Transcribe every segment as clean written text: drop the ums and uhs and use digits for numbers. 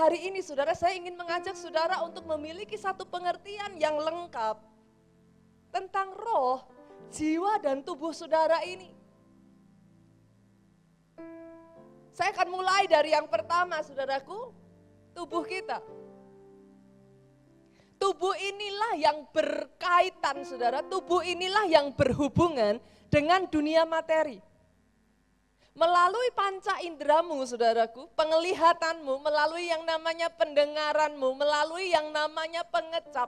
hari ini saudara, saya ingin mengajak saudara untuk memiliki satu pengertian yang lengkap tentang roh, jiwa dan tubuh saudara ini. Saya akan mulai dari yang pertama saudaraku, tubuh kita. Tubuh inilah yang berkaitan saudara, tubuh inilah yang berhubungan dengan dunia materi. Melalui panca inderamu saudaraku, penglihatanmu, melalui yang namanya pendengaranmu, melalui yang namanya pengecap,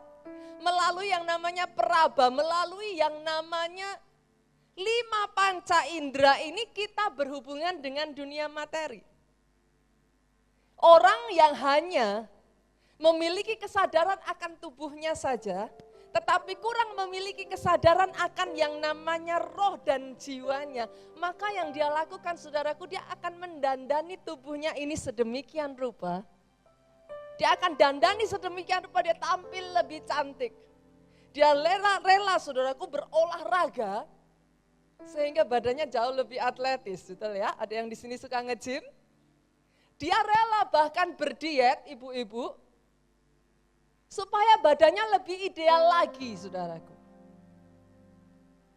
melalui yang namanya peraba, melalui yang namanya 5 panca indera ini kita berhubungan dengan dunia materi. Orang yang hanya memiliki kesadaran akan tubuhnya saja, tetapi kurang memiliki kesadaran akan yang namanya roh dan jiwanya, maka yang dia lakukan saudaraku, dia akan mendandani tubuhnya ini sedemikian rupa. Dia akan dandani sedemikian rupa, dia tampil lebih cantik. Dia rela saudaraku berolahraga, sehingga badannya jauh lebih atletis, betul ya? Ada yang di sini suka nge-gym? Dia rela bahkan berdiet, ibu-ibu, supaya badannya lebih ideal lagi, saudaraku.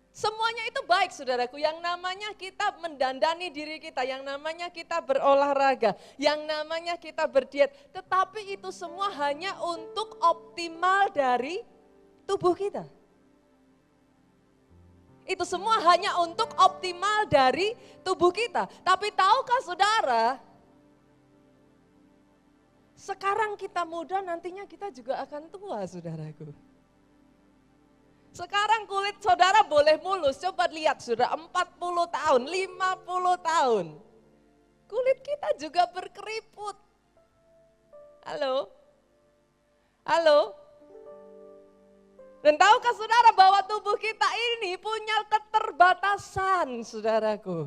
Semuanya itu baik, saudaraku. Yang namanya kita mendandani diri kita, yang namanya kita berolahraga, yang namanya kita berdiet. Tetapi itu semua hanya untuk optimal dari tubuh kita. Itu semua hanya untuk optimal dari tubuh kita. Tapi tahukah saudara, sekarang kita muda, nantinya kita juga akan tua, saudaraku. Sekarang kulit saudara boleh mulus, coba lihat saudara, 40 tahun, 50 tahun. Kulit kita juga berkeriput. Halo? Halo? Dan tahukah saudara bahwa tubuh kita ini punya keterbatasan, saudaraku.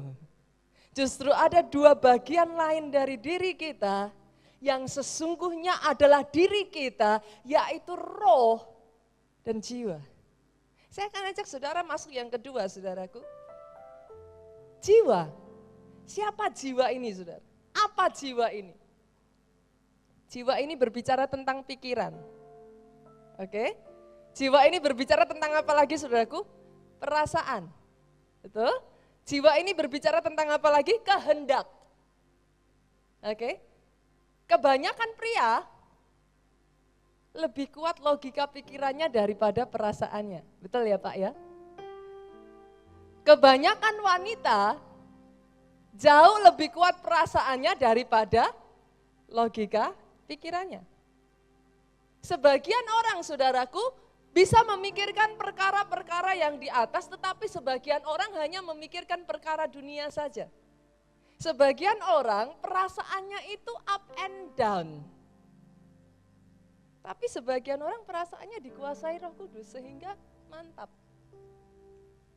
Justru ada 2 bagian lain dari diri kita, yang sesungguhnya adalah diri kita, yaitu roh dan jiwa. Saya akan ajak saudara masuk yang kedua, saudaraku. Jiwa. Siapa jiwa ini, saudara? Apa jiwa ini? Jiwa ini berbicara tentang pikiran. Oke? Jiwa ini berbicara tentang apa lagi, saudaraku? Perasaan. Betul? Jiwa ini berbicara tentang apa lagi? Kehendak. Oke? Kebanyakan pria lebih kuat logika pikirannya daripada perasaannya. Betul ya Pak ya? Kebanyakan wanita jauh lebih kuat perasaannya daripada logika pikirannya. Sebagian orang saudaraku bisa memikirkan perkara-perkara yang di atas, tetapi sebagian orang hanya memikirkan perkara dunia saja. Sebagian orang perasaannya itu up and down. Tapi sebagian orang perasaannya dikuasai Roh Kudus sehingga mantap.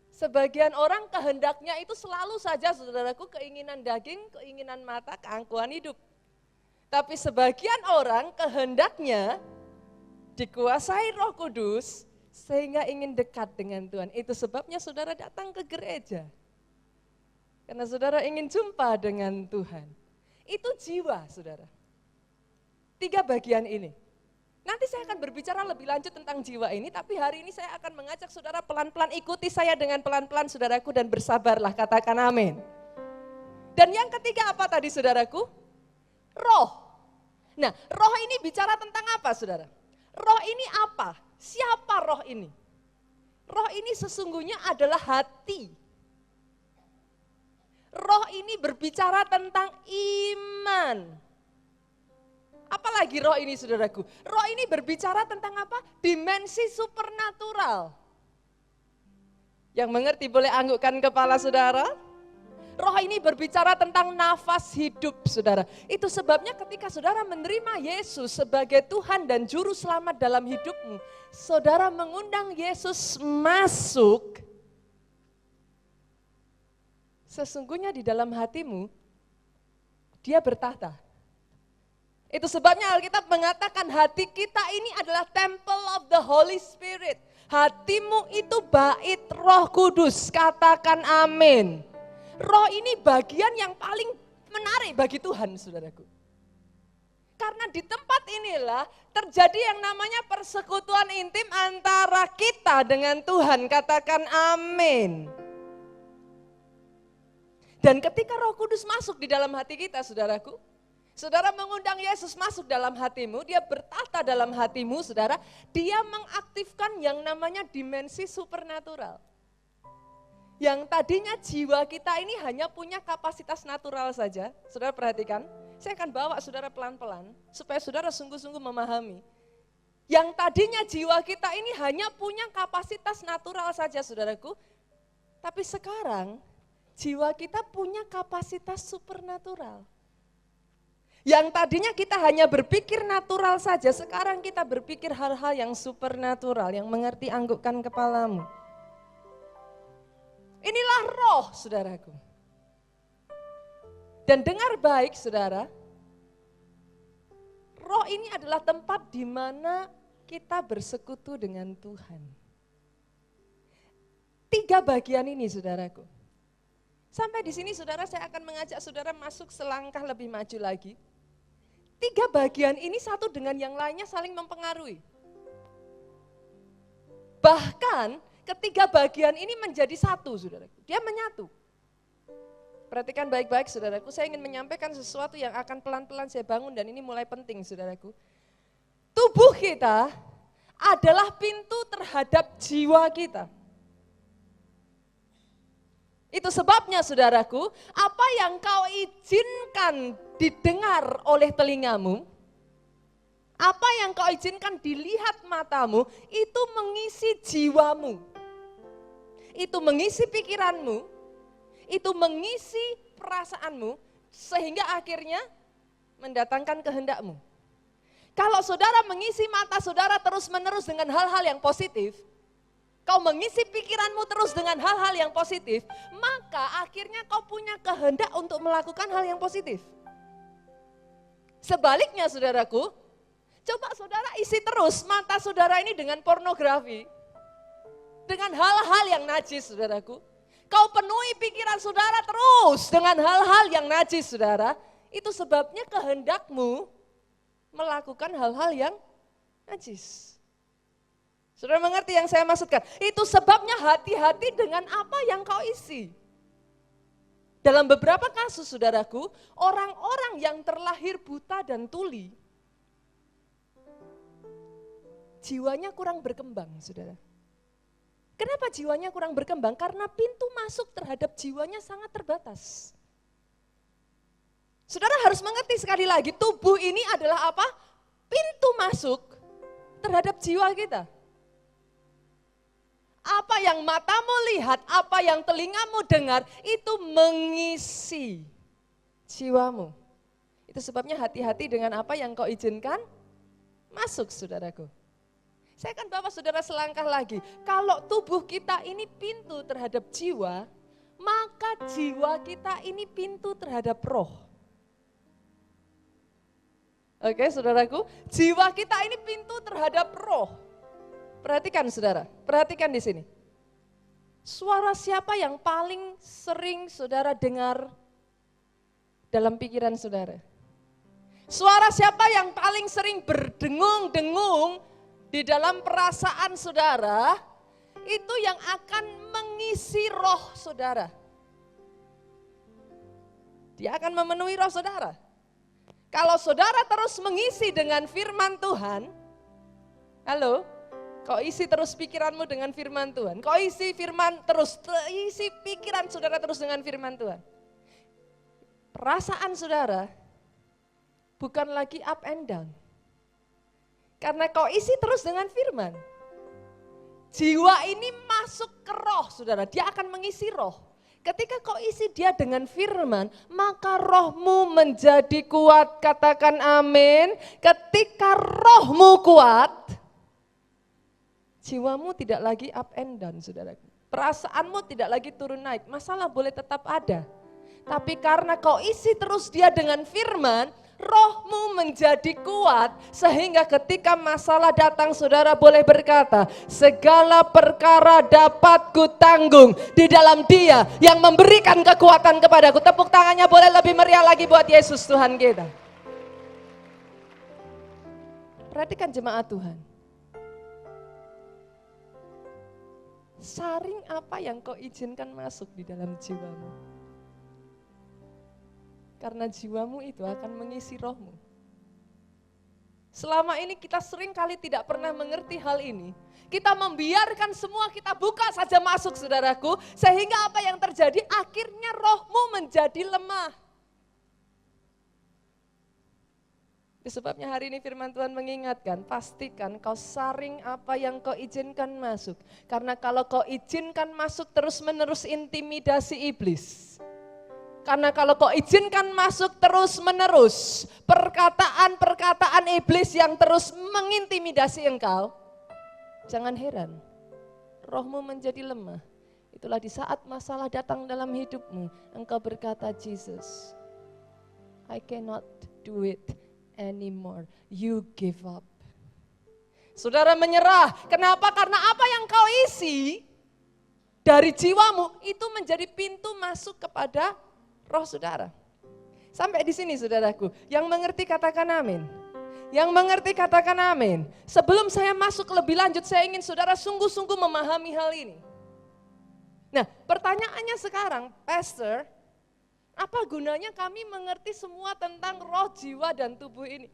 Sebagian orang kehendaknya itu selalu saja saudaraku keinginan daging, keinginan mata, keangkuhan hidup. Tapi sebagian orang kehendaknya dikuasai Roh Kudus sehingga ingin dekat dengan Tuhan. Itu sebabnya saudara datang ke gereja. Karena saudara ingin jumpa dengan Tuhan. Itu jiwa saudara. 3 bagian ini. Nanti saya akan berbicara lebih lanjut tentang jiwa ini, tapi hari ini saya akan mengajak saudara pelan-pelan ikuti saya dengan pelan-pelan saudaraku dan bersabarlah, katakan amin. Dan yang ketiga apa tadi saudaraku? Roh. Nah, roh ini bicara tentang apa saudara? Roh ini apa? Siapa roh ini? Roh ini sesungguhnya adalah hati. Roh ini berbicara tentang iman. Apalagi roh ini saudaraku? Roh ini berbicara tentang apa? Dimensi supernatural. Yang mengerti boleh anggukkan kepala saudara? Roh ini berbicara tentang nafas hidup saudara. Itu sebabnya ketika saudara menerima Yesus sebagai Tuhan dan Juru Selamat dalam hidupmu, saudara mengundang Yesus masuk. Sesungguhnya di dalam hatimu, dia bertahta. Itu sebabnya Alkitab mengatakan hati kita ini adalah temple of the Holy Spirit. Hatimu itu bait Roh Kudus, katakan amin. Roh ini bagian yang paling menarik bagi Tuhan, saudaraku. Karena di tempat inilah terjadi yang namanya persekutuan intim antara kita dengan Tuhan. Katakan amin. Dan ketika Roh Kudus masuk di dalam hati kita, saudaraku, saudara mengundang Yesus masuk dalam hatimu, dia bertata dalam hatimu, saudara, dia mengaktifkan yang namanya dimensi supernatural. Yang tadinya jiwa kita ini hanya punya kapasitas natural saja, saudara perhatikan. Saya akan bawa saudara pelan-pelan supaya saudara sungguh-sungguh memahami. Yang tadinya jiwa kita ini hanya punya kapasitas natural saja, saudaraku. Tapi sekarang jiwa kita punya kapasitas supernatural. Yang tadinya kita hanya berpikir natural saja, sekarang kita berpikir hal-hal yang supernatural, yang mengerti anggukkan kepalamu. Inilah roh, saudaraku. Dan dengar baik saudara, roh ini adalah tempat di mana kita bersekutu dengan Tuhan. 3 bagian ini saudaraku. Sampai di sini saudara, saya akan mengajak saudara masuk selangkah lebih maju lagi. 3 bagian ini satu dengan yang lainnya saling mempengaruhi. Bahkan ketiga bagian ini menjadi satu saudaraku, dia menyatu. Perhatikan baik-baik saudaraku, saya ingin menyampaikan sesuatu yang akan pelan-pelan saya bangun dan ini mulai penting saudaraku. Tubuh kita adalah pintu terhadap jiwa kita. Itu sebabnya saudaraku, apa yang kau izinkan didengar oleh telingamu, apa yang kau izinkan dilihat matamu, itu mengisi jiwamu. Itu mengisi pikiranmu, itu mengisi perasaanmu, sehingga akhirnya mendatangkan kehendakmu. Kalau saudara mengisi mata saudara terus-menerus dengan hal-hal yang positif, kau mengisi pikiranmu terus dengan hal-hal yang positif, maka akhirnya kau punya kehendak untuk melakukan hal yang positif. Sebaliknya saudaraku, coba saudara isi terus mata saudara ini dengan pornografi, dengan hal-hal yang najis saudaraku. Kau penuhi pikiran saudara terus dengan hal-hal yang najis saudara, itu sebabnya kehendakmu melakukan hal-hal yang najis. Saudara mengerti yang saya maksudkan? Itu sebabnya hati-hati dengan apa yang kau isi. Dalam beberapa kasus saudaraku, orang-orang yang terlahir buta dan tuli, jiwanya kurang berkembang saudara. Kenapa jiwanya kurang berkembang? Karena pintu masuk terhadap jiwanya sangat terbatas. Saudara harus mengerti sekali lagi, tubuh ini adalah apa? Pintu masuk terhadap jiwa kita. Apa yang matamu lihat, apa yang telingamu dengar, itu mengisi jiwamu. Itu sebabnya hati-hati dengan apa yang kau izinkan masuk saudaraku. Saya akan bawa saudara selangkah lagi. Kalau tubuh kita ini pintu terhadap jiwa, maka jiwa kita ini pintu terhadap roh. Oke saudaraku, jiwa kita ini pintu terhadap roh. Perhatikan saudara, perhatikan di sini. Suara siapa yang paling sering saudara dengar dalam pikiran saudara? Suara siapa yang paling sering berdengung-dengung di dalam perasaan saudara, itu yang akan mengisi roh saudara. Dia akan memenuhi roh saudara. Kalau saudara terus mengisi dengan firman Tuhan, halo, kau isi terus pikiranmu dengan firman Tuhan. Kau isi firman terus, isi pikiran saudara terus dengan firman Tuhan. Perasaan saudara bukan lagi up and down. Karena kau isi terus dengan firman. Jiwa ini masuk ke roh saudara, dia akan mengisi roh. Ketika kau isi dia dengan firman, maka rohmu menjadi kuat, katakan amin. Ketika rohmu kuat, jiwamu tidak lagi up and down saudara. Perasaanmu tidak lagi turun naik, masalah boleh tetap ada. Tapi karena kau isi terus dia dengan firman, rohmu menjadi kuat sehingga ketika masalah datang saudara boleh berkata, segala perkara dapat kutanggung di dalam Dia yang memberikan kekuatan kepadaku. Tepuk tangannya boleh lebih meriah lagi buat Yesus Tuhan kita. Perhatikan jemaat Tuhan. Saring apa yang kau izinkan masuk di dalam jiwamu. Karena jiwamu itu akan mengisi rohmu. Selama ini kita sering kali tidak pernah mengerti hal ini. Kita membiarkan semua, kita buka saja masuk saudaraku. Sehingga apa yang terjadi? Akhirnya rohmu menjadi lemah. Itu sebabnya hari ini firman Tuhan mengingatkan, pastikan kau saring apa yang kau izinkan masuk. Karena kalau kau izinkan masuk terus-menerus intimidasi iblis. Karena kalau kau izinkan masuk terus-menerus perkataan-perkataan iblis yang terus mengintimidasi engkau, jangan heran, rohmu menjadi lemah. Itulah di saat masalah datang dalam hidupmu, engkau berkata, Jesus, I cannot do it anymore. You give up. Saudara menyerah. Kenapa? Karena apa yang kau isi dari jiwamu itu menjadi pintu masuk kepada roh saudara. Sampai di sini saudaraku. Yang mengerti katakan amin. Yang mengerti katakan amin. Sebelum saya masuk lebih lanjut, saya ingin saudara sungguh-sungguh memahami hal ini. Nah, pertanyaannya sekarang, Pastor, apa gunanya kami mengerti semua tentang roh, jiwa, dan tubuh ini?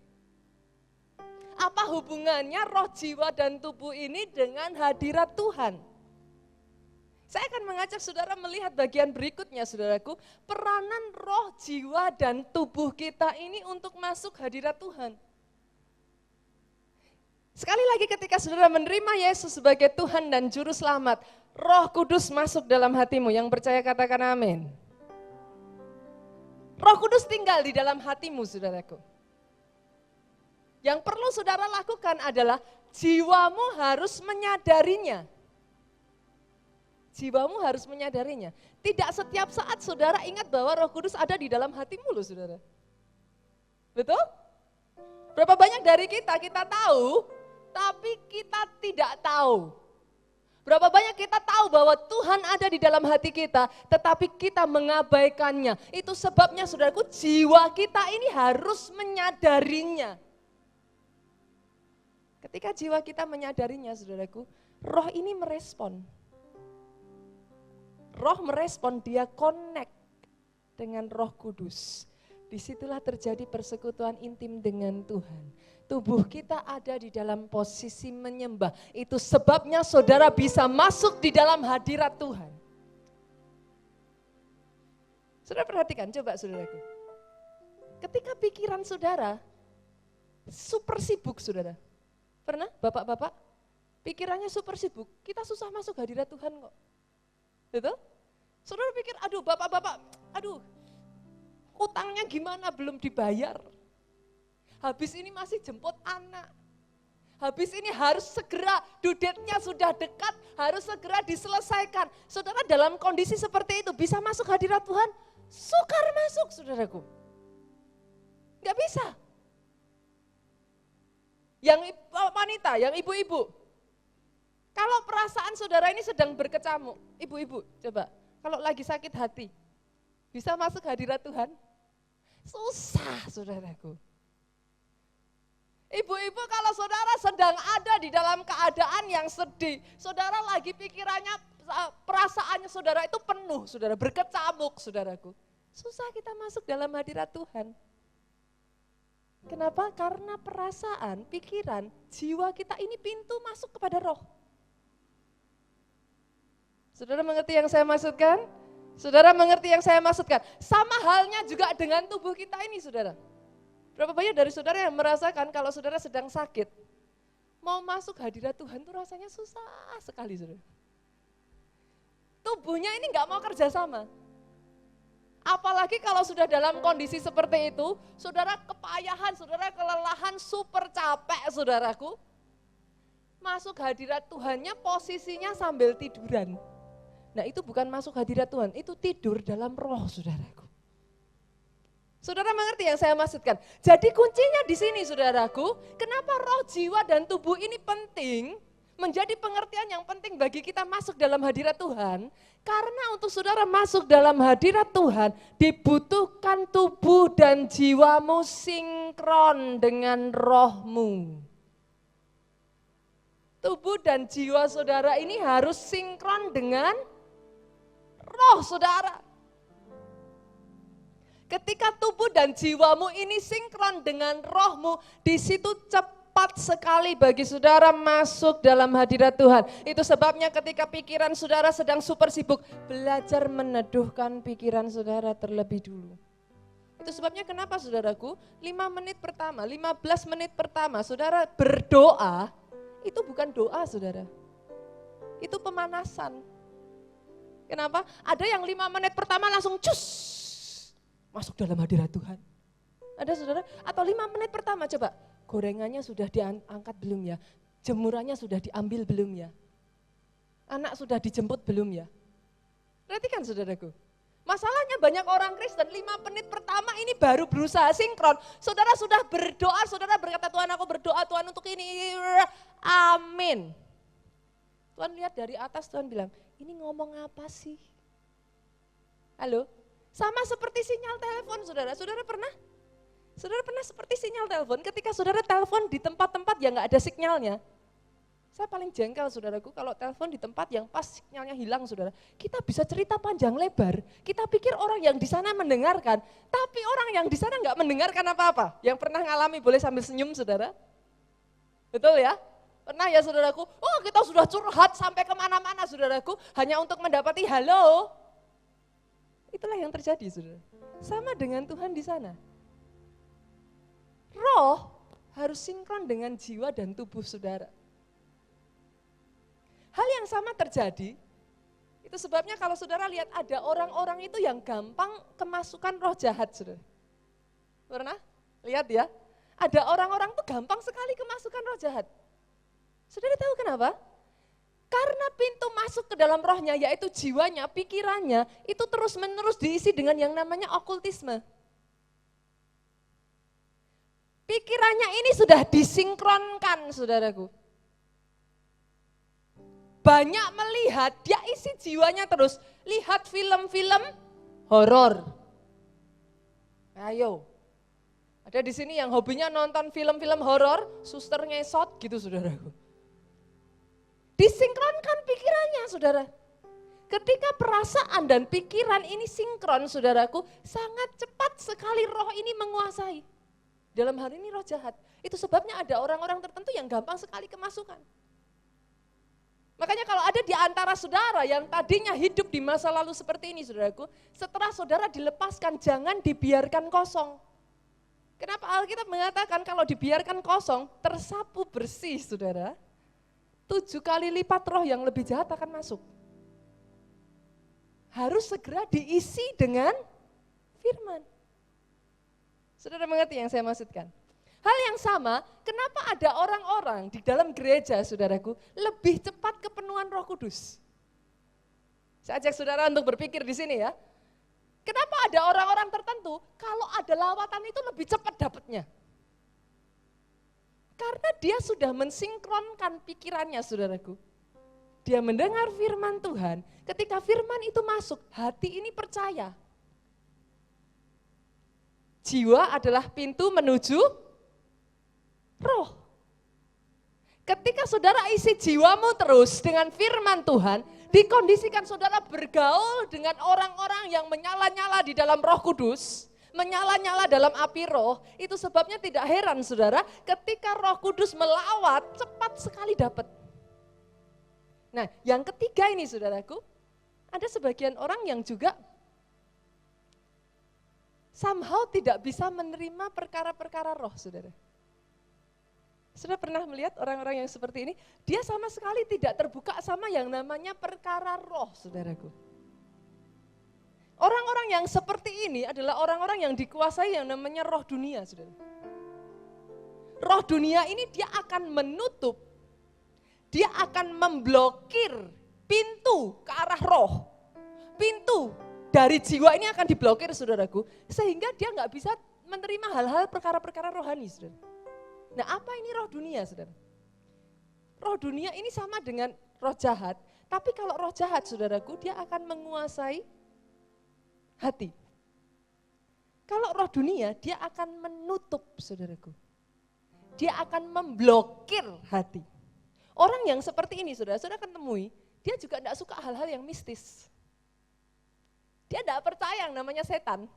Apa hubungannya roh, jiwa, dan tubuh ini dengan hadirat Tuhan? Saya akan mengajak saudara melihat bagian berikutnya saudaraku. Peranan roh, jiwa, dan tubuh kita ini untuk masuk hadirat Tuhan. Sekali lagi ketika saudara menerima Yesus sebagai Tuhan dan Juru Selamat, Roh Kudus masuk dalam hatimu. Yang percaya katakan amin. Roh Kudus tinggal di dalam hatimu, saudaraku. Yang perlu saudara lakukan adalah jiwamu harus menyadarinya. Jiwamu harus menyadarinya. Tidak setiap saat saudara ingat bahwa Roh Kudus ada di dalam hatimu loh, saudara. Betul? Berapa banyak dari kita tahu, tapi kita tidak tahu. Berapa banyak kita tahu bahwa Tuhan ada di dalam hati kita, tetapi kita mengabaikannya. Itu sebabnya saudaraku, jiwa kita ini harus menyadarinya. Ketika jiwa kita menyadarinya saudaraku, roh ini merespon. Roh merespon, dia connect dengan Roh Kudus. Disitulah terjadi persekutuan intim dengan Tuhan. Tubuh kita ada di dalam posisi menyembah. Itu sebabnya saudara bisa masuk di dalam hadirat Tuhan. Saudara perhatikan, coba saudaraku. Ketika pikiran saudara super sibuk saudara. Pernah bapak-bapak pikirannya super sibuk, kita susah masuk hadirat Tuhan kok. Betul? Saudara pikir, aduh bapak-bapak, aduh utangnya gimana belum dibayar. Habis ini masih jemput anak. Habis ini harus segera, due date-nya sudah dekat, harus segera diselesaikan. Saudara dalam kondisi seperti itu bisa masuk hadirat Tuhan? Sukar masuk saudaraku. Gak bisa. Yang wanita, yang ibu-ibu. Kalau perasaan saudara ini sedang berkecamuk, ibu-ibu coba, kalau lagi sakit hati, bisa masuk hadirat Tuhan? Susah saudaraku. Ibu-ibu kalau saudara sedang ada di dalam keadaan yang sedih, saudara lagi pikirannya, perasaannya saudara itu penuh, saudara berkecamuk saudaraku. Susah kita masuk dalam hadirat Tuhan. Kenapa? Karena perasaan, pikiran, jiwa kita ini pintu masuk kepada roh. Saudara mengerti yang saya maksudkan? Saudara mengerti yang saya maksudkan? Sama halnya juga dengan tubuh kita ini saudara. Berapa banyak dari saudara yang merasakan kalau saudara sedang sakit, mau masuk hadirat Tuhan itu rasanya susah sekali saudara. Tubuhnya ini gak mau kerjasama. Apalagi kalau sudah dalam kondisi seperti itu, saudara kepayahan, saudara kelelahan, super capek saudaraku. Masuk hadirat Tuhannya posisinya sambil tiduran. Nah itu bukan masuk hadirat Tuhan, itu tidur dalam roh saudaraku. Saudara mengerti yang saya maksudkan? Jadi kuncinya di sini saudaraku, kenapa roh, jiwa, dan tubuh ini penting, menjadi pengertian yang penting bagi kita masuk dalam hadirat Tuhan. Karena untuk saudara masuk dalam hadirat Tuhan, dibutuhkan tubuh dan jiwamu sinkron dengan rohmu. Tubuh dan jiwa saudara ini harus sinkron dengan roh saudara. Ketika tubuh dan jiwamu ini sinkron dengan rohmu, di situ cepat sekali bagi saudara masuk dalam hadirat Tuhan. Itu sebabnya ketika pikiran saudara sedang super sibuk, belajar meneduhkan pikiran saudara terlebih dulu. Itu sebabnya kenapa saudaraku, 5 menit pertama, 15 menit pertama saudara berdoa, itu bukan doa saudara. Itu pemanasan. Kenapa? Ada yang 5 menit pertama langsung cus, masuk dalam hadirat Tuhan. Ada saudara? Atau 5 menit pertama coba, gorengannya sudah diangkat belum ya? Jemurannya sudah diambil belum ya? Anak sudah dijemput belum ya? Perhatikan saudaraku. Masalahnya banyak orang Kristen 5 menit pertama ini baru berusaha sinkron. Saudara sudah berdoa, saudara berkata Tuhan aku berdoa Tuhan untuk ini. Amin. Tuhan lihat dari atas, Tuhan bilang ini ngomong apa sih? Halo? Sama seperti sinyal telepon saudara. Saudara pernah seperti sinyal telepon ketika saudara telepon di tempat-tempat yang gak ada sinyalnya. Saya paling jengkel saudaraku kalau telepon di tempat yang pas sinyalnya hilang saudara. Kita bisa cerita panjang lebar, kita pikir orang yang di sana mendengarkan, tapi orang yang di sana nggak mendengarkan apa-apa. Yang pernah ngalami boleh sambil senyum saudara? Betul ya? Pernah ya saudaraku? Oh kita sudah curhat sampai kemana-mana saudaraku, hanya untuk mendapati halo. Itulah yang terjadi saudara. Sama dengan Tuhan di sana. Roh harus sinkron dengan jiwa dan tubuh saudara. Hal yang sama terjadi, itu sebabnya kalau saudara lihat ada orang-orang itu yang gampang kemasukan roh jahat, saudara. Pernah? Lihat ya, ada orang-orang tuh gampang sekali kemasukan roh jahat. Saudara tahu kenapa? Karena pintu masuk ke dalam rohnya, yaitu jiwanya, pikirannya, itu terus-menerus diisi dengan yang namanya okultisme. Pikirannya ini sudah disinkronkan, saudaraku. Banyak melihat, dia isi jiwanya terus, lihat film-film horor. Ayo, ada di sini yang hobinya nonton film-film horor, suster ngesot gitu saudaraku. Disinkronkan pikirannya saudara. Ketika perasaan dan pikiran ini sinkron saudaraku, sangat cepat sekali roh ini menguasai. Dalam hal ini roh jahat, itu sebabnya ada orang-orang tertentu yang gampang sekali kemasukan. Makanya kalau ada di antara saudara yang tadinya hidup di masa lalu seperti ini saudaraku, setelah saudara dilepaskan jangan dibiarkan kosong. Kenapa Alkitab mengatakan kalau dibiarkan kosong, tersapu bersih saudara, 7 kali lipat roh yang lebih jahat akan masuk. Harus segera diisi dengan firman. Saudara mengerti yang saya maksudkan? Hal yang sama, kenapa ada orang-orang di dalam gereja, saudaraku, lebih cepat kepenuhan Roh Kudus? Saya ajak saudara untuk berpikir di sini ya. Kenapa ada orang-orang tertentu, kalau ada lawatan itu lebih cepat dapatnya? Karena dia sudah mensinkronkan pikirannya, saudaraku. Dia mendengar firman Tuhan, ketika firman itu masuk, hati ini percaya. Jiwa adalah pintu menuju roh. Ketika saudara isi jiwamu terus dengan firman Tuhan, dikondisikan saudara bergaul dengan orang-orang yang menyala-nyala di dalam Roh Kudus, menyala-nyala dalam api roh, itu sebabnya tidak heran saudara, ketika Roh Kudus melawat, cepat sekali dapat. Nah, yang ketiga ini saudaraku, ada sebagian orang yang juga somehow tidak bisa menerima perkara-perkara roh, saudara. Sudah pernah melihat orang-orang yang seperti ini? Dia sama sekali tidak terbuka sama yang namanya perkara roh, saudaraku. Orang-orang yang seperti ini adalah orang-orang yang dikuasai yang namanya roh dunia, saudara. Roh dunia ini dia akan menutup, dia akan memblokir pintu ke arah roh. Pintu dari jiwa ini akan diblokir, saudaraku, sehingga dia nggak bisa menerima hal-hal perkara-perkara rohani, saudara. Nah, apa ini roh dunia, saudara? Roh dunia ini sama dengan roh jahat, tapi kalau roh jahat, saudaraku, dia akan menguasai hati. Kalau roh dunia, dia akan menutup, saudaraku. Dia akan memblokir hati. Orang yang seperti ini, saudara akan temui, dia juga tidak suka hal-hal yang mistis. Dia tidak percaya yang namanya setan,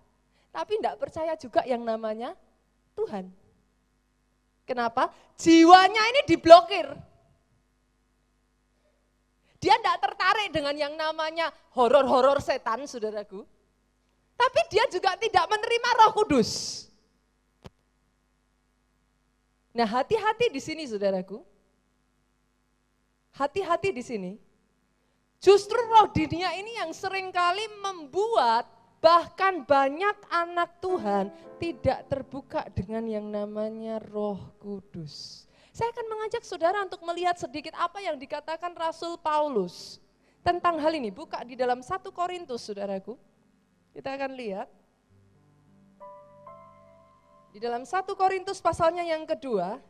tapi tidak percaya juga yang namanya Tuhan. Kenapa? Jiwanya ini diblokir. Dia tidak tertarik dengan yang namanya horor-horor setan, saudaraku. Tapi dia juga tidak menerima Roh Kudus. Nah, hati-hati di sini, saudaraku. Hati-hati di sini. Justru roh dunia ini yang seringkali membuat bahkan banyak anak Tuhan tidak terbuka dengan yang namanya Roh Kudus. Saya akan mengajak saudara untuk melihat sedikit apa yang dikatakan Rasul Paulus tentang hal ini. Buka di dalam 1 Korintus, saudaraku. Kita akan lihat. Di dalam 1 Korintus pasalnya yang kedua,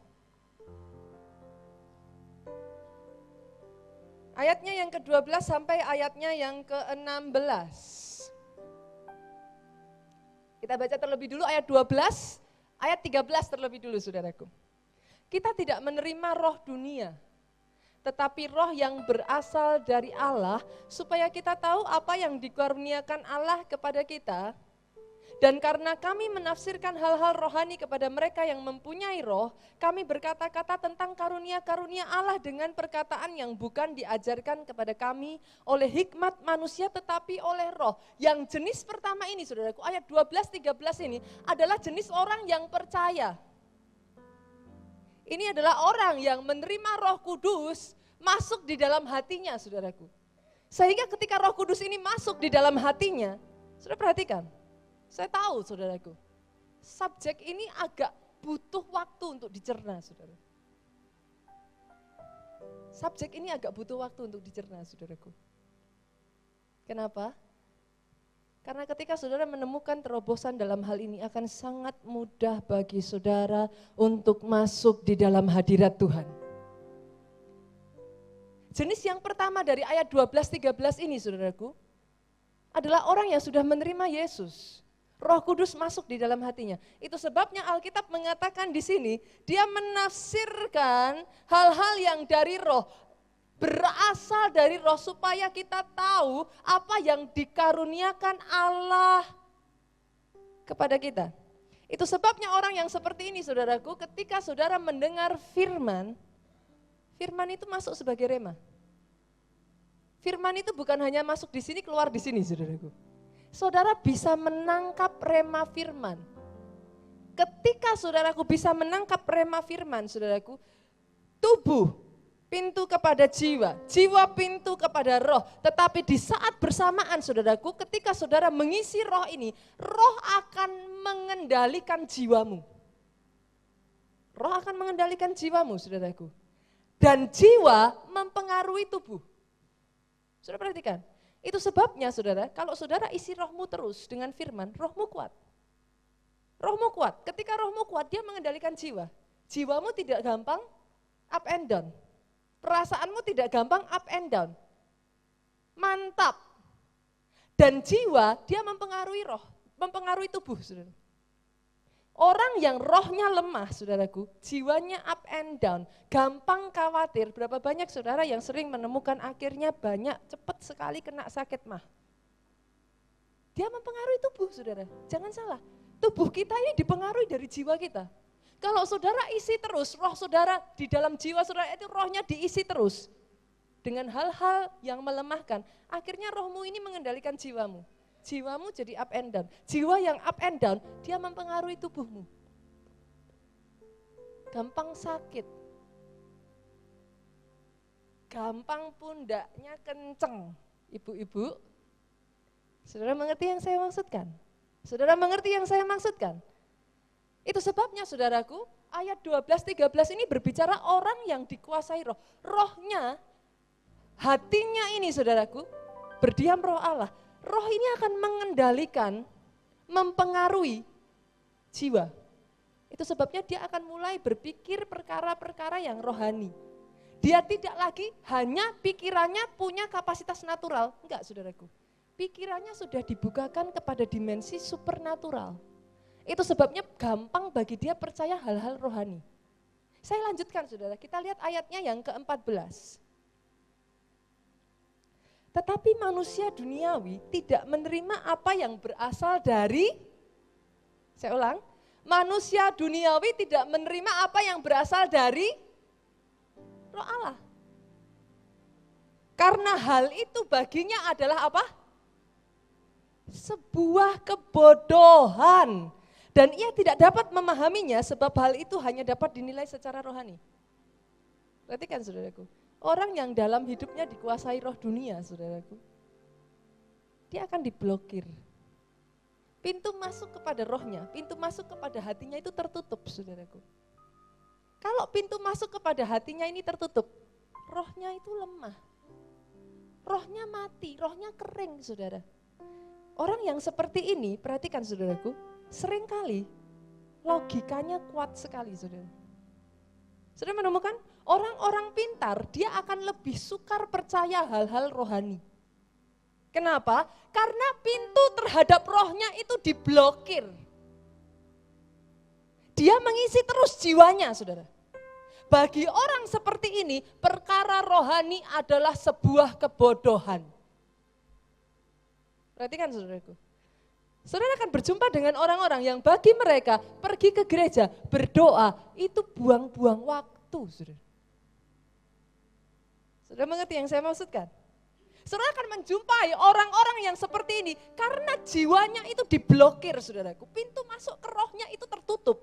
ayatnya yang ke-12 sampai ayatnya yang ke-16. Kita baca terlebih dulu ayat 12, ayat 13 terlebih dulu, saudaraku. Kita tidak menerima roh dunia, tetapi roh yang berasal dari Allah, supaya kita tahu apa yang dikaruniakan Allah kepada kita. Dan karena kami menafsirkan hal-hal rohani kepada mereka yang mempunyai roh, kami berkata-kata tentang karunia-karunia Allah dengan perkataan yang bukan diajarkan kepada kami oleh hikmat manusia tetapi oleh roh. Yang jenis pertama ini, saudaraku, ayat 12-13 ini adalah jenis orang yang percaya. Ini adalah orang yang menerima Roh Kudus masuk di dalam hatinya, saudaraku. Sehingga ketika Roh Kudus ini masuk di dalam hatinya, saudara perhatikan. Saya tahu, saudaraku, subjek ini agak butuh waktu untuk dicerna, saudara. Subjek ini agak butuh waktu untuk dicerna, saudaraku. Kenapa? Karena ketika saudara menemukan terobosan dalam hal ini akan sangat mudah bagi saudara untuk masuk di dalam hadirat Tuhan. Jenis yang pertama dari ayat 12-13 ini, saudaraku, adalah orang yang sudah menerima Yesus. Roh Kudus masuk di dalam hatinya. Itu sebabnya Alkitab mengatakan di sini, dia menafsirkan hal-hal yang dari roh, berasal dari roh supaya kita tahu apa yang dikaruniakan Allah kepada kita. Itu sebabnya orang yang seperti ini, saudaraku, ketika saudara mendengar firman, firman itu masuk sebagai rema. Firman itu bukan hanya masuk di sini, keluar di sini, saudaraku. Saudara bisa menangkap rema firman. Ketika saudaraku bisa menangkap rema firman, saudaraku, tubuh pintu kepada jiwa, jiwa pintu kepada roh. Tetapi di saat bersamaan, saudaraku, ketika saudara mengisi roh ini, roh akan mengendalikan jiwamu. Roh akan mengendalikan jiwamu, saudaraku. Dan jiwa mempengaruhi tubuh. Saudara perhatikan. Itu sebabnya, saudara, kalau saudara isi rohmu terus dengan firman, rohmu kuat. Rohmu kuat, ketika rohmu kuat, dia mengendalikan jiwa. Jiwamu tidak gampang up and down. Perasaanmu tidak gampang up and down. Mantap. Dan jiwa, dia mempengaruhi roh, mempengaruhi tubuh, saudara. Orang yang rohnya lemah, saudaraku, jiwanya up and down, gampang khawatir. Berapa banyak saudara yang sering menemukan akhirnya banyak, cepat sekali kena sakit mah. Dia mempengaruhi tubuh, saudara. Jangan salah, tubuh kita ini dipengaruhi dari jiwa kita. Kalau saudara isi terus, roh saudara di dalam jiwa saudara itu rohnya diisi terus. Dengan hal-hal yang melemahkan, akhirnya rohmu ini mengendalikan jiwamu. Jiwamu jadi up and down. Jiwa yang up and down, dia mempengaruhi tubuhmu. Gampang sakit. Gampang pundaknya kenceng. Ibu-ibu, saudara mengerti yang saya maksudkan? Saudara mengerti yang saya maksudkan? Itu sebabnya, saudaraku, ayat 12-13 ini berbicara orang yang dikuasai roh. Rohnya, hatinya ini, saudaraku, berdiam roh Allah. Roh ini akan mengendalikan, mempengaruhi jiwa. Itu sebabnya dia akan mulai berpikir perkara-perkara yang rohani. Dia tidak lagi hanya pikirannya punya kapasitas natural. Enggak, saudaraku. Pikirannya sudah dibukakan kepada dimensi supernatural. Itu sebabnya gampang bagi dia percaya hal-hal rohani. Saya lanjutkan saudara, kita lihat ayatnya yang ke-14. Tetapi manusia duniawi tidak menerima apa yang berasal dari, saya ulang, manusia duniawi tidak menerima apa yang berasal dari Roh Allah. Karena hal itu baginya adalah apa? Sebuah kebodohan. Dan ia tidak dapat memahaminya sebab hal itu hanya dapat dinilai secara rohani. Perhatikan saudaraku, orang yang dalam hidupnya dikuasai roh dunia saudaraku, dia akan diblokir. Pintu masuk kepada rohnya, pintu masuk kepada hatinya itu tertutup saudaraku. Kalau pintu masuk kepada hatinya ini tertutup, rohnya itu lemah. Rohnya mati, rohnya kering saudara. Orang yang seperti ini, perhatikan saudaraku, seringkali logikanya kuat sekali saudara. Saudara menemukan orang-orang pintar dia akan lebih sukar percaya hal-hal rohani. Kenapa? Karena pintu terhadap rohnya itu diblokir. Dia mengisi terus jiwanya saudara. Bagi orang seperti ini perkara rohani adalah sebuah kebodohan. Perhatikan saudaraku. Saudara akan berjumpa dengan orang-orang yang bagi mereka pergi ke gereja, berdoa, itu buang-buang waktu. Saudara mengerti yang saya maksudkan? Saudara akan menjumpai orang-orang yang seperti ini karena jiwanya itu diblokir saudaraku. Pintu masuk ke rohnya itu tertutup.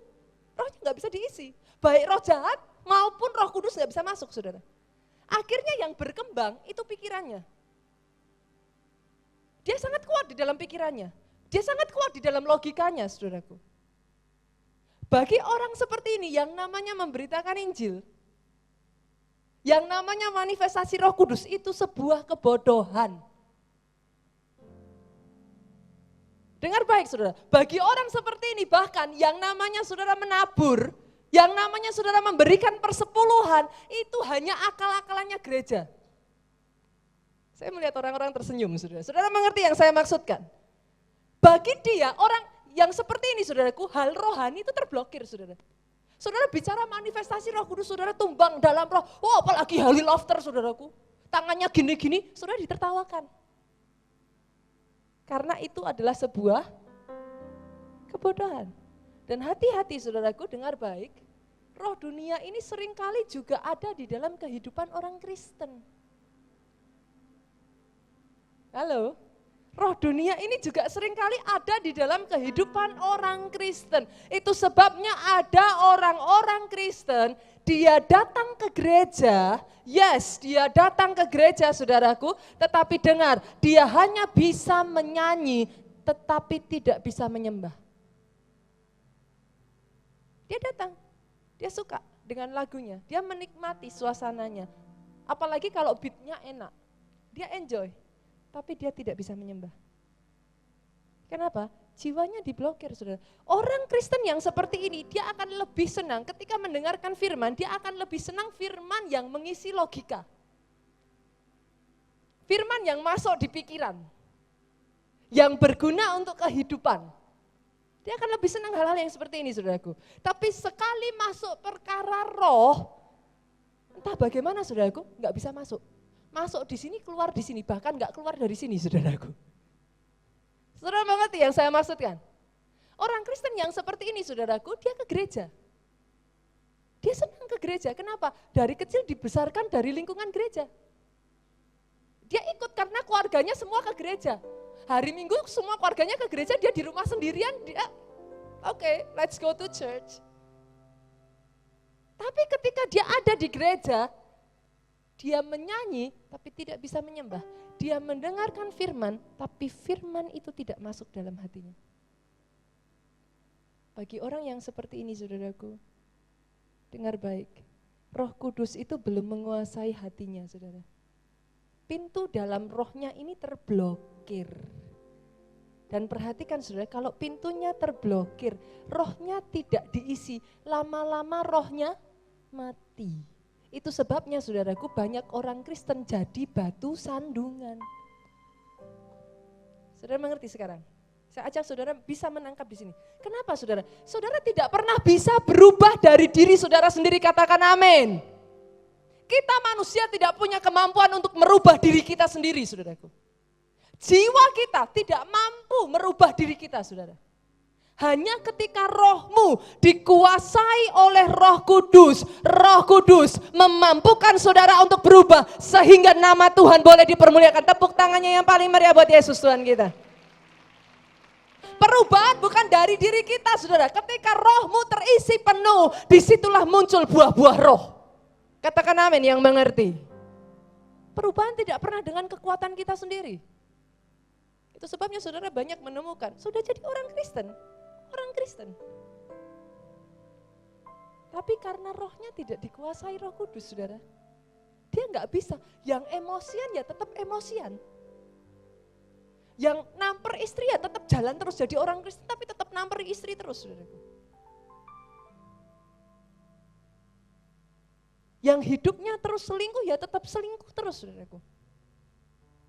Rohnya gak bisa diisi. Baik roh jahat maupun roh kudus gak bisa masuk saudara. Akhirnya yang berkembang itu pikirannya. Dia sangat kuat di dalam pikirannya. Dia sangat kuat di dalam logikanya, saudaraku. Bagi orang seperti ini yang namanya memberitakan Injil, yang namanya manifestasi Roh Kudus itu sebuah kebodohan. Dengar baik saudara, bagi orang seperti ini bahkan yang namanya saudara menabur, yang namanya saudara memberikan persepuluhan, itu hanya akal-akalannya gereja. Saya melihat orang-orang tersenyum saudara. Saudara mengerti yang saya maksudkan? Bagi dia, orang yang seperti ini saudaraku, hal rohani itu terblokir saudara. Saudara bicara manifestasi Roh Kudus, saudara tumbang dalam roh, oh apalagi holy laughter saudaraku. Tangannya gini-gini, saudara ditertawakan. Karena itu adalah sebuah kebodohan. Dan hati-hati saudaraku, dengar baik, roh dunia ini seringkali juga ada di dalam kehidupan orang Kristen. Halo? Roh dunia ini juga seringkali ada di dalam kehidupan orang Kristen. Itu sebabnya ada orang-orang Kristen, dia datang ke gereja, yes dia datang ke gereja saudaraku, tetapi dengar, dia hanya bisa menyanyi tetapi tidak bisa menyembah. Dia datang, dia suka dengan lagunya, dia menikmati suasananya. Apalagi kalau beatnya enak, dia enjoy. Tapi dia tidak bisa menyembah. Kenapa? Jiwanya diblokir saudara. Orang Kristen yang seperti ini, dia akan lebih senang ketika mendengarkan firman, dia akan lebih senang firman yang mengisi logika. Firman yang masuk di pikiran, yang berguna untuk kehidupan. Dia akan lebih senang hal-hal yang seperti ini saudaraku. Tapi sekali masuk perkara roh, entah bagaimana saudaraku, nggak bisa masuk. Masuk di sini, keluar di sini, bahkan nggak keluar dari sini saudaraku. Saudara mengerti yang saya maksudkan? Orang Kristen yang seperti ini saudaraku, dia ke gereja. Dia senang ke gereja, kenapa? Dari kecil dibesarkan dari lingkungan gereja. Dia ikut karena keluarganya semua ke gereja. Hari Minggu semua keluarganya ke gereja, dia di rumah sendirian, dia oke, let's go to church. Tapi ketika dia ada di gereja, dia menyanyi tapi tidak bisa menyembah. Dia mendengarkan firman tapi firman itu tidak masuk dalam hatinya. Bagi orang yang seperti ini saudaraku, dengar baik, Roh Kudus itu belum menguasai hatinya saudara. Pintu dalam rohnya ini terblokir. Dan perhatikan saudara, kalau pintunya terblokir, rohnya tidak diisi, lama-lama rohnya mati. Itu sebabnya saudaraku banyak orang Kristen jadi batu sandungan. Saudara mengerti sekarang? Saya ajak saudara bisa menangkap di sini. Kenapa saudara? Saudara tidak pernah bisa berubah dari diri saudara sendiri, katakan amin. Kita manusia tidak punya kemampuan untuk merubah diri kita sendiri, saudaraku. Jiwa kita tidak mampu merubah diri kita, saudara. Hanya ketika rohmu dikuasai oleh Roh Kudus memampukan saudara untuk berubah sehingga nama Tuhan boleh dipermuliakan. Tepuk tangannya yang paling meriah buat Yesus Tuhan kita. Perubahan bukan dari diri kita, saudara. Ketika rohmu terisi penuh, disitulah muncul buah-buah roh. Katakan amin yang mengerti. Perubahan tidak pernah dengan kekuatan kita sendiri. Itu sebabnya saudara banyak menemukan, sudah jadi orang Kristen. Tapi karena rohnya tidak dikuasai Roh Kudus, saudara. Dia nggak bisa, yang emosian ya tetap emosian. Yang namper istri ya tetap jalan terus jadi orang Kristen, tapi tetap namper istri terus, saudaraku. Yang hidupnya terus selingkuh ya tetap selingkuh terus, saudaraku.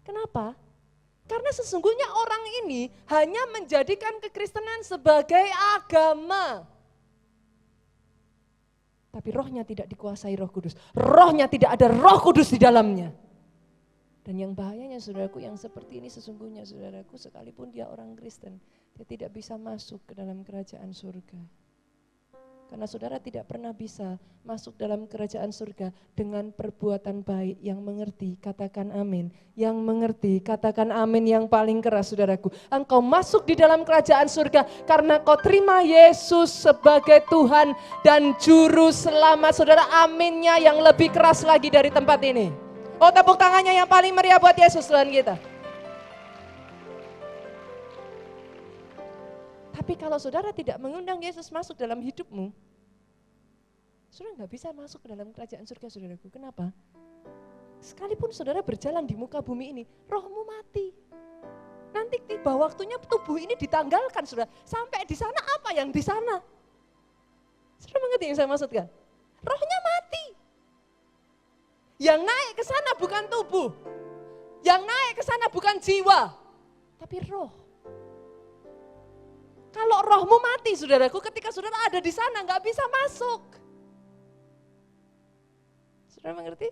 Kenapa? Karena sesungguhnya orang ini hanya menjadikan kekristenan sebagai agama. Tapi rohnya tidak dikuasai Roh Kudus. Rohnya tidak ada Roh Kudus di dalamnya. Dan yang bahayanya saudaraku yang seperti ini sesungguhnya saudaraku sekalipun dia orang Kristen, dia tidak bisa masuk ke dalam kerajaan surga. Karena saudara tidak pernah bisa masuk dalam kerajaan surga dengan perbuatan baik. Yang mengerti katakan amin. Yang mengerti katakan amin yang paling keras saudaraku. Engkau masuk di dalam kerajaan surga karena kau terima Yesus sebagai Tuhan dan Juru Selamat. Saudara, aminnya yang lebih keras lagi dari tempat ini. Oh, tepuk tangannya yang paling meriah buat Yesus Tuhan kita. Tapi kalau saudara tidak mengundang Yesus masuk dalam hidupmu, saudara nggak bisa masuk ke dalam kerajaan surga, saudaraku. Kenapa? Sekalipun saudara berjalan di muka bumi ini, rohmu mati. Nanti tiba waktunya tubuh ini ditanggalkan, saudara. Sampai di sana apa yang di sana? Saudara mengerti yang saya maksudkan? Rohnya mati. Yang naik ke sana bukan tubuh. Yang naik ke sana bukan jiwa, tapi roh. Kalau rohmu mati, saudaraku, ketika saudara ada di sana nggak bisa masuk. Saudara mengerti?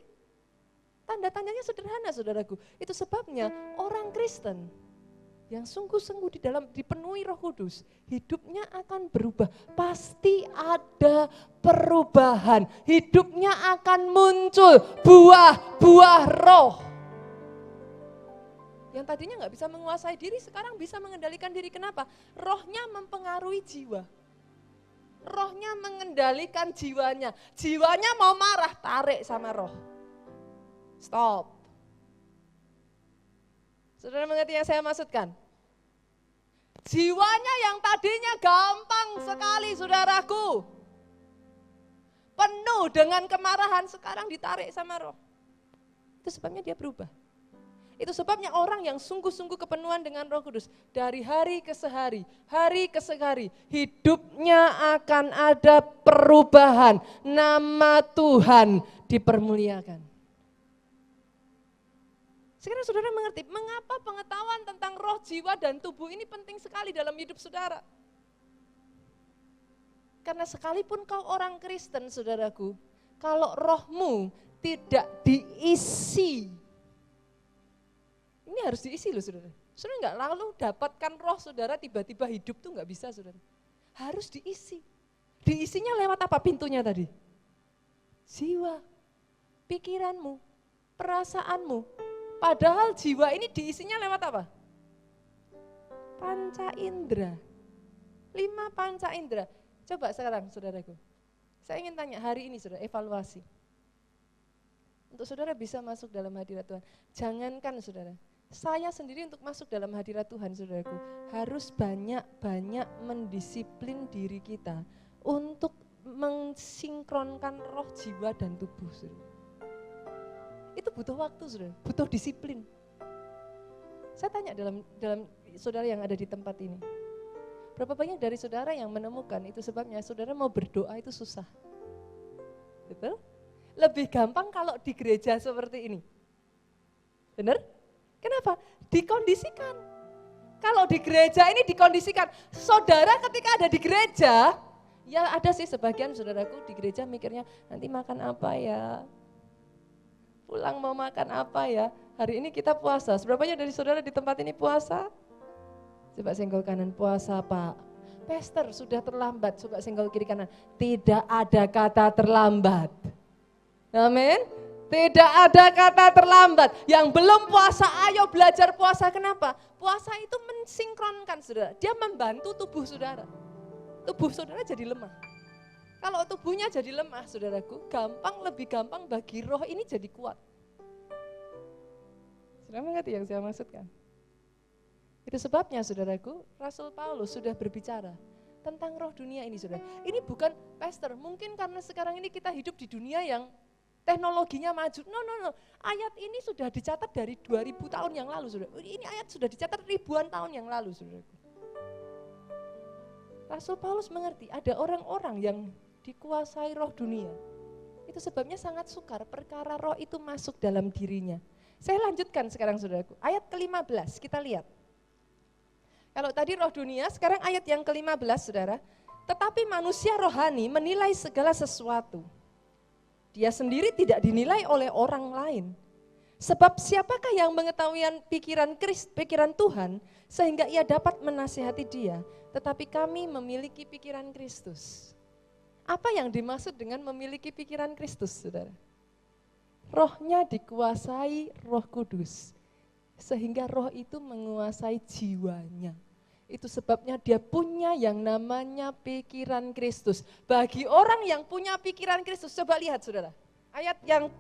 Tanda-tandanya sederhana, saudaraku. Itu sebabnya orang Kristen yang sungguh-sungguh di dalam dipenuhi Roh Kudus, hidupnya akan berubah. Pasti ada perubahan. Hidupnya akan muncul buah-buah roh. Yang tadinya nggak bisa menguasai diri, sekarang bisa mengendalikan diri. Kenapa? Rohnya mempengaruhi jiwa. Rohnya mengendalikan jiwanya. Jiwanya mau marah, tarik sama roh. Stop. Saudara mengerti yang saya maksudkan? Jiwanya yang tadinya gampang sekali, saudaraku. Penuh dengan kemarahan, sekarang ditarik sama roh. Itu sebabnya dia berubah. Itu sebabnya orang yang sungguh-sungguh kepenuhan dengan Roh Kudus, dari hari ke sehari, hidupnya akan ada perubahan. Nama Tuhan dipermuliakan. Sekarang saudara mengerti mengapa pengetahuan tentang roh, jiwa, dan tubuh ini penting sekali dalam hidup saudara. Karena sekalipun kau orang Kristen, saudaraku, kalau rohmu tidak diisi, ini harus diisi loh, saudara. Saudara nggak lalu dapatkan roh saudara tiba-tiba hidup tuh nggak bisa, saudara. Harus diisi. Diisinya lewat apa pintunya tadi? Jiwa, pikiranmu, perasaanmu. Padahal jiwa ini diisinya lewat apa? Panca indera. 5 panca indera. Coba sekarang saudaraku. Saya ingin tanya hari ini saudara, evaluasi. Untuk saudara bisa masuk dalam hadirat Tuhan. Jangankan saudara, saya sendiri untuk masuk dalam hadirat Tuhan, saudaraku, harus banyak-banyak mendisiplin diri kita untuk mensinkronkan roh, jiwa, dan tubuh, saudara. Itu butuh waktu, saudara, butuh disiplin. Saya tanya dalam saudara yang ada di tempat ini, berapa banyak dari saudara yang menemukan itu sebabnya saudara mau berdoa itu susah? Betul? Lebih gampang kalau di gereja seperti ini. Benar? Kenapa? Dikondisikan. Kalau di gereja ini dikondisikan, saudara ketika ada di gereja, ya ada sih sebagian saudaraku di gereja mikirnya, nanti makan apa ya? Pulang mau makan apa ya? Hari ini kita puasa, seberapanya dari saudara di tempat ini puasa? Coba senggol kanan, puasa Pak. Pastor sudah terlambat, coba senggol kiri kanan. Tidak ada kata terlambat. Amin. Tidak ada kata terlambat. Yang belum puasa, ayo belajar puasa. Kenapa? Puasa itu mensinkronkan saudara. Dia membantu tubuh saudara. Tubuh saudara jadi lemah. Kalau tubuhnya jadi lemah saudaraku, lebih gampang bagi roh ini jadi kuat. Saudara mengerti yang saya maksudkan? Itu sebabnya saudaraku, Rasul Paulus sudah berbicara tentang roh dunia ini saudara. Ini bukan pastor, mungkin karena sekarang ini kita hidup di dunia yang teknologinya maju. No. Ayat ini sudah dicatat dari 2000 tahun yang lalu, saudara. Ini ayat sudah dicatat ribuan tahun yang lalu, saudaraku. Rasul Paulus mengerti ada orang-orang yang dikuasai roh dunia. Itu sebabnya sangat sukar perkara roh itu masuk dalam dirinya. Saya lanjutkan sekarang, saudaraku. Ayat ke-15, kita lihat. Kalau tadi roh dunia, sekarang ayat yang ke-15, saudara. Tetapi manusia rohani menilai segala sesuatu. Dia sendiri tidak dinilai oleh orang lain. Sebab siapakah yang mengetahui pikiran Tuhan sehingga ia dapat menasihati dia. Tetapi kami memiliki pikiran Kristus. Apa yang dimaksud dengan memiliki pikiran Kristus, saudara? Rohnya dikuasai Roh Kudus. Sehingga roh itu menguasai jiwanya. Itu sebabnya dia punya yang namanya pikiran Kristus. Bagi orang yang punya pikiran Kristus, coba lihat saudara. Ayat yang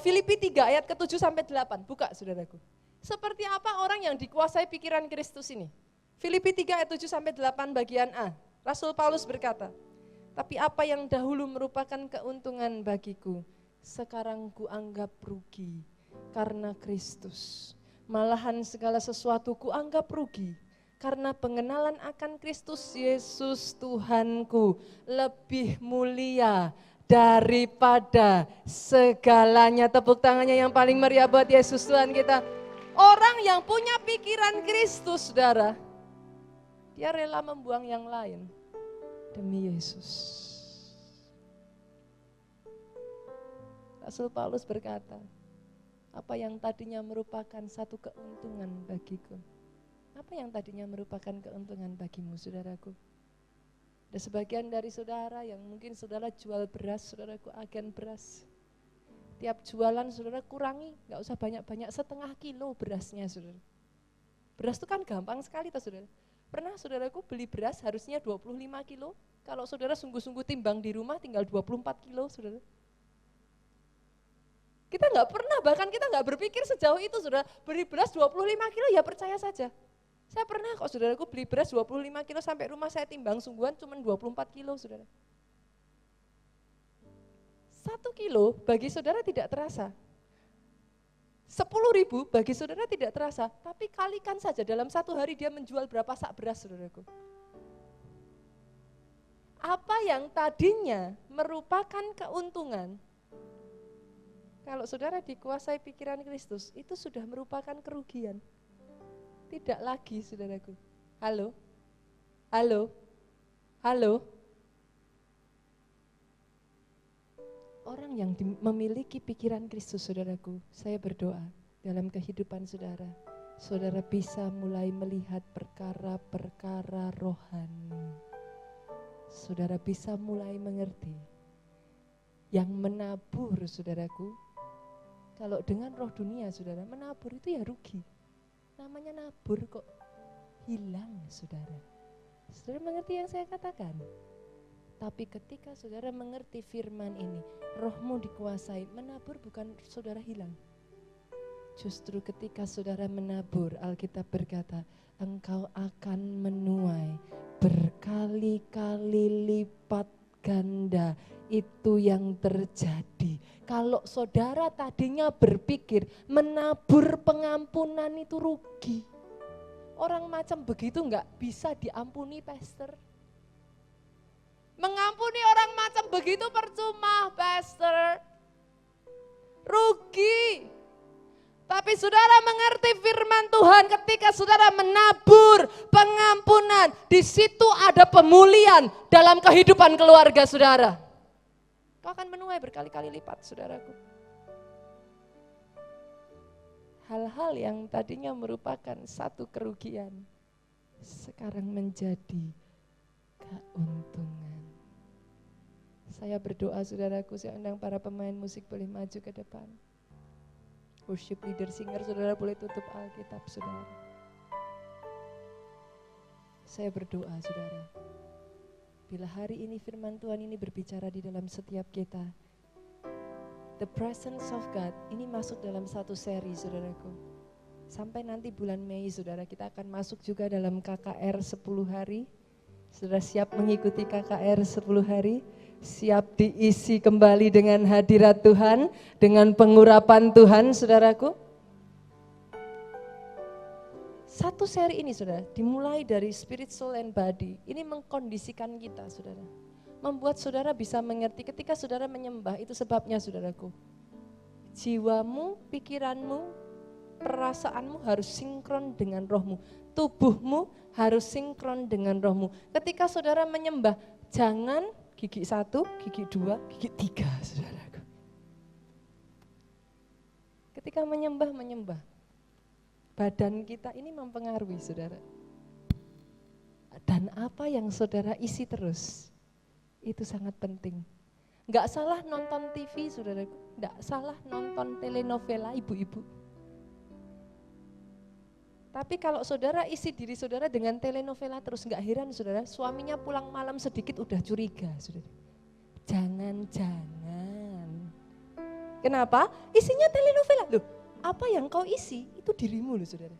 Filipi 3 ayat ke-7 sampai 8, buka saudaraku. Seperti apa orang yang dikuasai pikiran Kristus ini? Filipi 3 ayat 7 sampai 8 bagian A. Rasul Paulus berkata, tapi apa yang dahulu merupakan keuntungan bagiku, sekarang kuanggap rugi karena Kristus. Malahan segala sesuatu kuanggap rugi karena pengenalan akan Kristus Yesus Tuhanku lebih mulia daripada segalanya. Tepuk tangannya yang paling meriah buat Yesus Tuhan kita. Orang yang punya pikiran Kristus, saudara, dia rela membuang yang lain demi Yesus. Rasul Paulus berkata, apa yang tadinya merupakan satu keuntungan bagiku. Apa yang tadinya merupakan keuntungan bagimu, saudaraku? Ada sebagian dari saudara yang mungkin saudara jual beras, saudaraku, agen beras. Tiap jualan saudara kurangi, gak usah banyak-banyak, setengah kilo berasnya, saudara. Beras itu kan gampang sekali, saudara. Pernah saudaraku beli beras harusnya 25 kilo, kalau saudara sungguh-sungguh timbang di rumah tinggal 24 kilo, saudara. Kita nggak pernah, bahkan kita nggak berpikir sejauh itu, saudara. Beli beras 25 kilo ya percaya saja. Saya pernah kok saudaraku beli beras 25 kilo sampai rumah saya timbang sungguhan cuma 24 kilo, saudara. 1 kilo bagi saudara tidak terasa. 10.000 bagi saudara tidak terasa, tapi kalikan saja dalam satu hari dia menjual berapa sak beras, saudaraku. Apa yang tadinya merupakan keuntungan, kalau saudara dikuasai pikiran Kristus, itu sudah merupakan kerugian. Tidak lagi, saudaraku. Halo? Halo? Halo? Orang yang memiliki pikiran Kristus, saudaraku, saya berdoa dalam kehidupan saudara, saudara bisa mulai melihat perkara-perkara rohani. Saudara bisa mulai mengerti. Yang menabur, saudaraku, kalau dengan roh dunia, saudara, menabur itu ya rugi. Namanya nabur kok hilang, saudara. Saudara mengerti yang saya katakan? Tapi ketika saudara mengerti firman ini, rohmu dikuasai, menabur bukan saudara hilang. Justru ketika saudara menabur, Alkitab berkata, engkau akan menuai berkali-kali lipat ganda. Itu yang terjadi. Kalau saudara tadinya berpikir menabur pengampunan itu rugi. Orang macam begitu enggak bisa diampuni, pastor. Mengampuni orang macam begitu percuma, pastor. Rugi. Tapi saudara mengerti firman Tuhan. Tuhan, ketika saudara menabur pengampunan, di situ ada pemulihan dalam kehidupan keluarga saudara. Kau akan menuai berkali-kali lipat, saudaraku. Hal-hal yang tadinya merupakan satu kerugian, sekarang menjadi keuntungan. Saya berdoa, saudaraku, saya undang para pemain musik boleh maju ke depan. Worship leader, singer, saudara boleh tutup Alkitab, saudara. Saya berdoa, saudara. Bila hari ini firman Tuhan ini berbicara di dalam setiap kita, the presence of God ini masuk dalam satu seri, saudaraku. Sampai nanti bulan Mei, saudara, kita akan masuk juga dalam KKR 10 hari. Saudara siap mengikuti KKR 10 hari? Siap diisi kembali dengan hadirat Tuhan, dengan pengurapan Tuhan, saudaraku. Satu seri ini, saudara, dimulai dari spirit, soul, and body. Ini mengkondisikan kita, saudara. Membuat saudara bisa mengerti ketika saudara menyembah, itu sebabnya, saudaraku. Jiwamu, pikiranmu, perasaanmu harus sinkron dengan rohmu. Tubuhmu harus sinkron dengan rohmu. Ketika saudara menyembah, jangan gigi 1, gigi 2, gigi 3, saudaraku. Ketika menyembah, badan kita ini mempengaruhi, saudara. Dan apa yang saudara isi terus, itu sangat penting. Enggak salah nonton TV, saudaraku. Enggak salah nonton telenovela ibu-ibu. Tapi kalau saudara isi diri saudara dengan telenovela terus, enggak heran, saudara, suaminya pulang malam sedikit udah curiga, saudara. Jangan-jangan. Kenapa? Isinya telenovela. Loh, apa yang kau isi itu dirimu loh, saudara.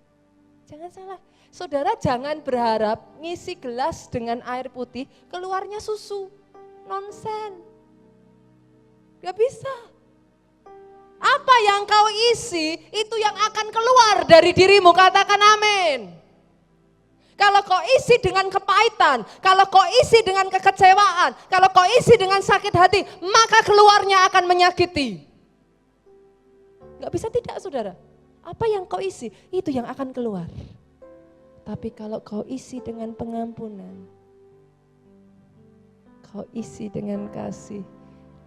Jangan salah. Saudara jangan berharap ngisi gelas dengan air putih, keluarnya susu. Nonsen. Gak bisa. Apa yang kau isi, itu yang akan keluar dari dirimu, katakan amin. Kalau kau isi dengan kepahitan, kalau kau isi dengan kekecewaan, kalau kau isi dengan sakit hati, maka keluarnya akan menyakiti. Gak bisa tidak, saudara. Apa yang kau isi, itu yang akan keluar. Tapi kalau kau isi dengan pengampunan, kau isi dengan kasih,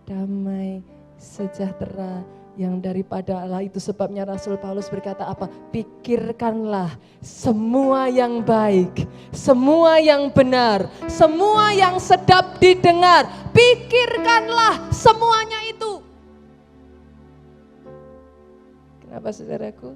damai, sejahtera, yang daripada Allah, itu sebabnya Rasul Paulus berkata apa? Pikirkanlah semua yang baik, semua yang benar, semua yang sedap didengar. Pikirkanlah semuanya itu. Kenapa, saudaraku?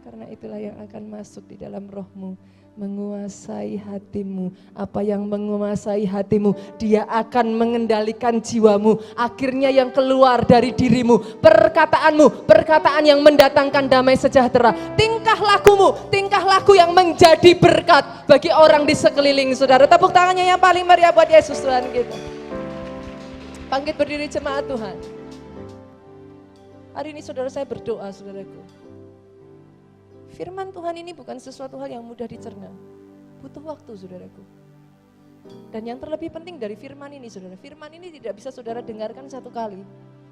Karena itulah yang akan masuk di dalam rohmu, menguasai hatimu. Apa yang menguasai hatimu, dia akan mengendalikan jiwamu. Akhirnya yang keluar dari dirimu, perkataanmu, perkataan yang mendatangkan damai sejahtera. Tingkah lakumu, tingkah laku yang menjadi berkat bagi orang di sekeliling saudara. Tepuk tangannya yang paling meriah buat Yesus Tuhan kita. Bangkit berdiri jemaat Tuhan. Hari ini saudara, saya berdoa, saudaraku. Firman Tuhan ini bukan sesuatu hal yang mudah dicerna. Butuh waktu, saudaraku. Dan yang terlebih penting dari firman ini, saudara, firman ini tidak bisa saudara dengarkan satu kali,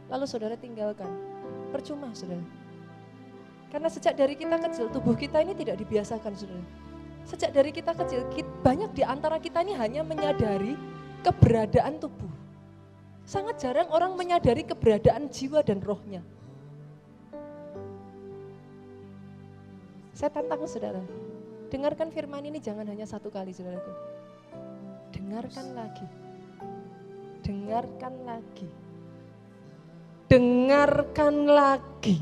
lalu saudara tinggalkan. Percuma, saudara. Karena sejak dari kita kecil, tubuh kita ini tidak dibiasakan, saudara. Sejak dari kita kecil, banyak di antara kita ini hanya menyadari keberadaan tubuh. Sangat jarang orang menyadari keberadaan jiwa dan rohnya. Saya tantang saudara, dengarkan firman ini jangan hanya satu kali, saudaraku. Dengarkan lagi, dengarkan lagi, dengarkan lagi,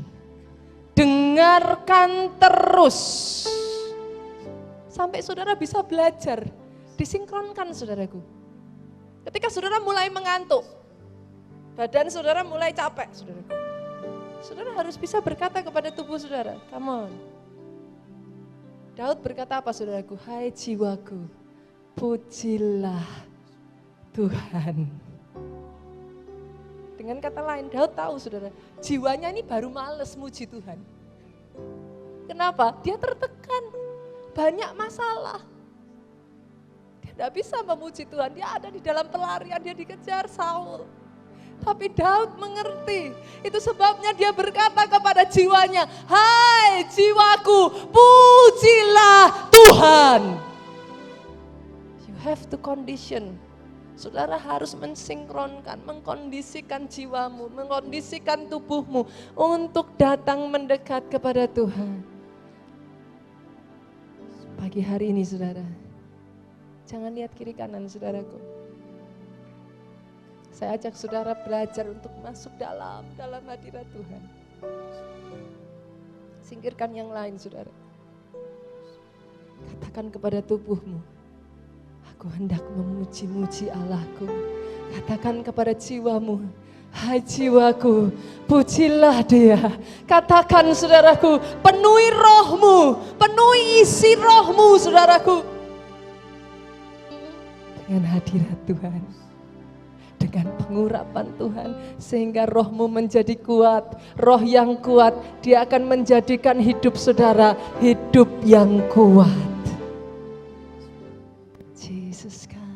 dengarkan terus. Sampai saudara bisa belajar, disinkronkan, saudaraku. Ketika saudara mulai mengantuk, badan saudara mulai capek, saudaraku. Saudara harus bisa berkata kepada tubuh saudara, come on. Daud berkata apa, saudaraku? Hai jiwaku, pujilah Tuhan. Dengan kata lain, Daud tahu, saudara, jiwanya ini baru males muji Tuhan. Kenapa? Dia tertekan, banyak masalah. Dia tidak bisa memuji Tuhan, dia ada di dalam pelarian, dia dikejar Saul. Tapi Daud mengerti, itu sebabnya dia berkata kepada jiwanya, hai jiwaku, pujilah Tuhan. You have to condition. Saudara harus mensinkronkan, mengkondisikan jiwamu, mengkondisikan tubuhmu untuk datang mendekat kepada Tuhan. Pagi hari ini saudara, jangan lihat kiri kanan saudaraku. Saya ajak saudara belajar untuk masuk dalam hadirat Tuhan. Singkirkan yang lain saudara. Katakan kepada tubuhmu, aku hendak memuji-muji Allahku. Katakan kepada jiwamu, hai jiwaku, pujilah Dia. Katakan saudaraku, penuhi rohmu, penuhi isi rohmu saudaraku. Dengan hadirat Tuhan, dengan pengurapan Tuhan, sehingga rohmu menjadi kuat. Roh yang kuat, dia akan menjadikan hidup saudara hidup yang kuat. Jesus God.